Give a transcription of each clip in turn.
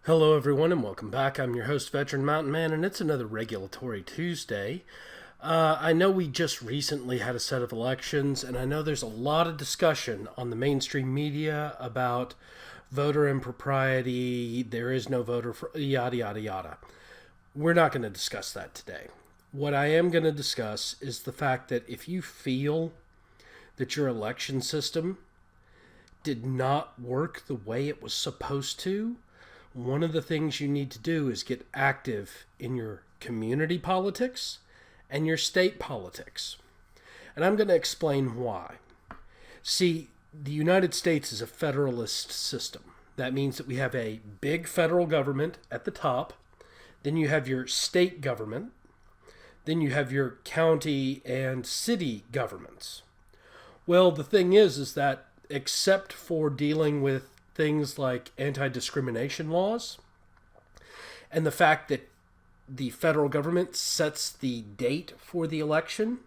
Hello, everyone, and welcome back. I'm your host, Veteran Mountain Man, and it's another Regulatory Tuesday. I know we just recently had a set of elections, and I know there's a lot of discussion on the mainstream media about voter impropriety, there is no voter for yada, yada, yada. We're not going to discuss that today. What I am going to discuss is the fact that if you feel that your election system did not work the way it was supposed to, one of the things you need to do is get active in your community politics and your state politics. And I'm going to explain why. See, the United States is a federalist system. That means that we have a big federal government at the top, then you have your state government, then you have your county and city governments. Well, the thing is that except for dealing with things like anti-discrimination laws and the fact that the federal government sets the date for the election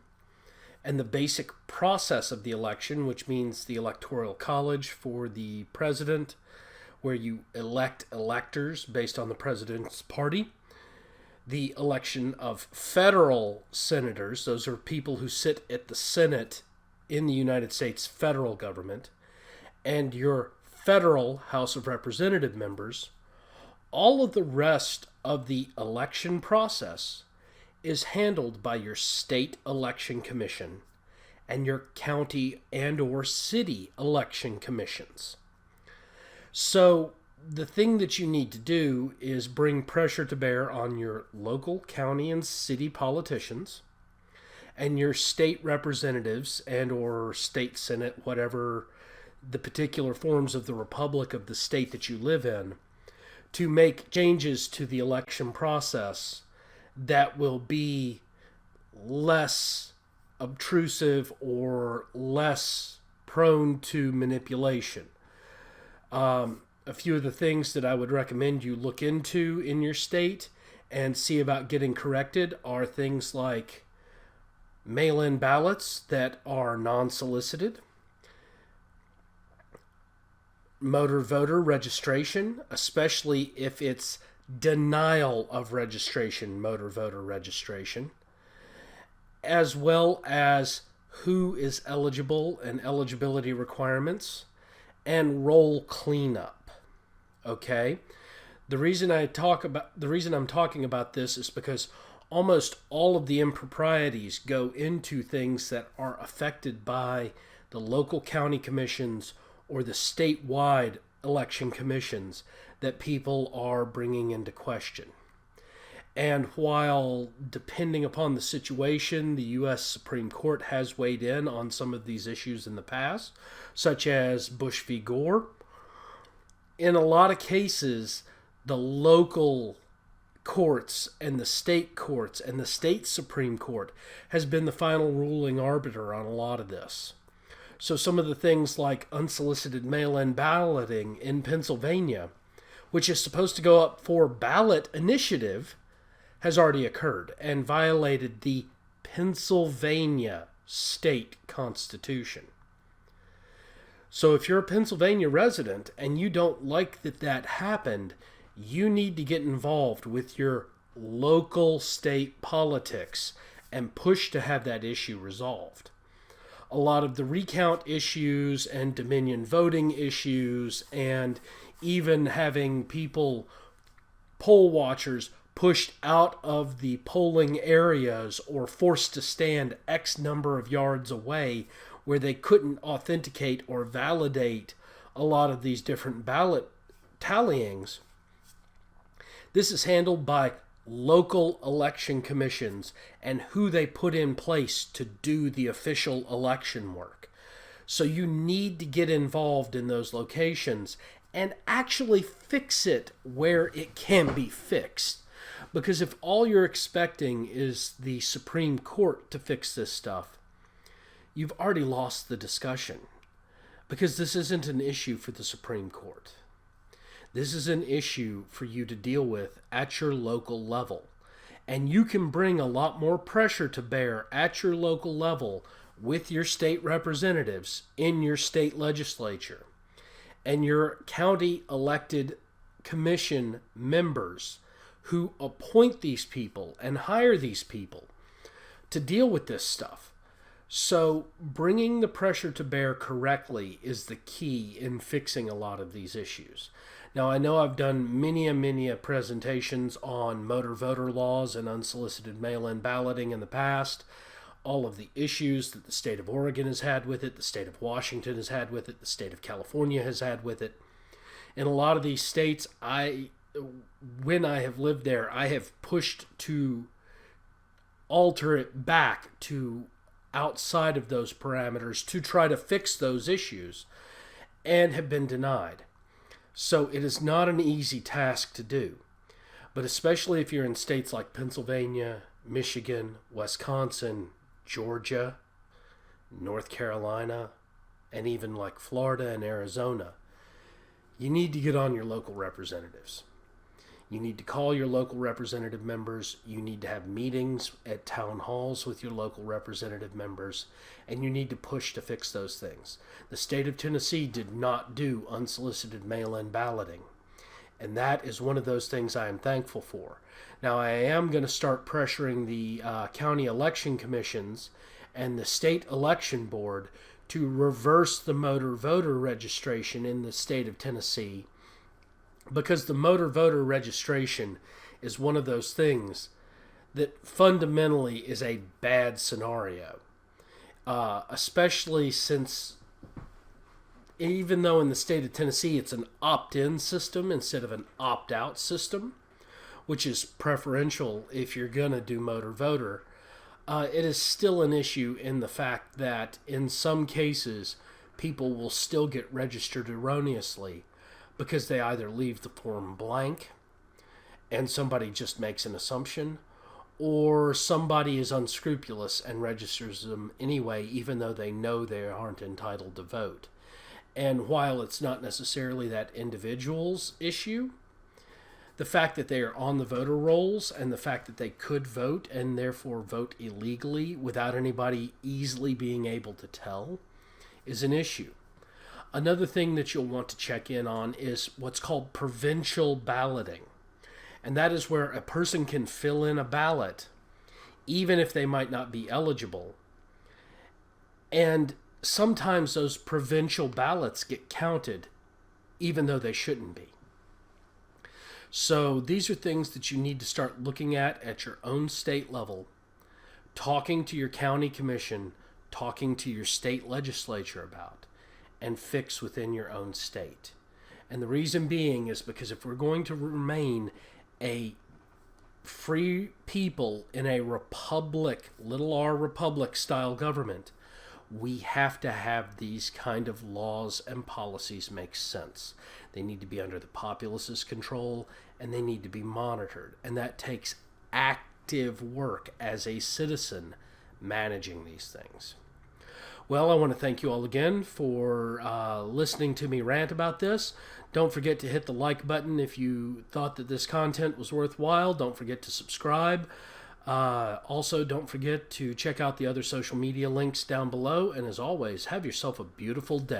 and the basic process of the election, which means the electoral college for the president, where you elect electors based on the president's party, the election of federal senators, those are people who sit at the Senate in the United States federal government, and your federal House of Representative members, all of the rest of the election process is handled by your state election commission and your county and or city election commissions. So the thing that you need to do is bring pressure to bear on your local, county, and city politicians and your state representatives and or state senate, whatever the particular forms of the republic of the state that you live in, to make changes to the election process that will be less obtrusive or less prone to manipulation. A few of the things that I would recommend you look into in your state and see about getting corrected are things like mail-in ballots that are non-solicited, motor voter registration, especially if it's denial of registration, motor voter registration, as well as who is eligible and eligibility requirements, and roll cleanup. Okay? The reason I'm talking about this is because almost all of the improprieties go into things that are affected by the local county commissions or the statewide election commissions that people are bringing into question. And while, depending upon the situation, the U.S. Supreme Court has weighed in on some of these issues in the past, such as Bush v. Gore, in a lot of cases, the local courts and the state courts and the state Supreme Court has been the final ruling arbiter on a lot of this. So some of the things like unsolicited mail-in balloting in Pennsylvania, which is supposed to go up for ballot initiative, has already occurred and violated the Pennsylvania state constitution. So if you're a Pennsylvania resident and you don't like that happened, you need to get involved with your local state politics and push to have that issue resolved. A lot of the recount issues and Dominion voting issues and even having people, poll watchers, pushed out of the polling areas or forced to stand X number of yards away where they couldn't authenticate or validate a lot of these different ballot tallyings. This is handled by local election commissions and who they put in place to do the official election work. So you need to get involved in those locations and actually fix it where it can be fixed. Because if all you're expecting is the Supreme Court to fix this stuff, you've already lost the discussion. Because this isn't an issue for the Supreme Court. This is an issue for you to deal with at your local level. And you can bring a lot more pressure to bear at your local level with your state representatives in your state legislature and your county elected commission members who appoint these people and hire these people to deal with this stuff. So bringing the pressure to bear correctly is the key in fixing a lot of these issues. Now, I know I've done many presentations on motor voter laws and unsolicited mail-in balloting in the past, all of the issues that the state of Oregon has had with it, the state of Washington has had with it, the state of California has had with it. In a lot of these states, when I have lived there, I have pushed to alter it back to outside of those parameters to try to fix those issues and have been denied. So it is not an easy task to do. But especially if you're in states like Pennsylvania, Michigan, Wisconsin, Georgia, North Carolina, and even like Florida and Arizona, you need to get on your local representatives. You need to call your local representative members. You need to have meetings at town halls with your local representative members, and you need to push to fix those things. The state of Tennessee did not do unsolicited mail-in balloting, and that is one of those things I am thankful for. Now, I am going to start pressuring the county election commissions and the state election board to reverse the motor voter registration in the state of Tennessee, because the motor voter registration is one of those things that fundamentally is a bad scenario, especially since even though in the state of Tennessee it's an opt-in system instead of an opt-out system, which is preferential if you're going to do motor voter, it is still an issue in the fact that in some cases people will still get registered erroneously because they either leave the form blank and somebody just makes an assumption, or somebody is unscrupulous and registers them anyway even though they know they aren't entitled to vote. And while it's not necessarily that individual's issue, the fact that they are on the voter rolls and the fact that they could vote and therefore vote illegally without anybody easily being able to tell is an issue. Another thing that you'll want to check in on is what's called provincial balloting. And that is where a person can fill in a ballot even if they might not be eligible. And sometimes those provincial ballots get counted even though they shouldn't be. So these are things that you need to start looking at your own state level, talking to your county commission, talking to your state legislature about, and fix within your own state. And the reason being is because if we're going to remain a free people in a republic, little r republic style government, we have to have these kind of laws and policies make sense. They need to be under the populace's control, and they need to be monitored. And that takes active work as a citizen managing these things. Well, I want to thank you all again for listening to me rant about this. Don't forget to hit the like button if you thought that this content was worthwhile. Don't forget to subscribe. Also, don't forget to check out the other social media links down below. And as always, have yourself a beautiful day.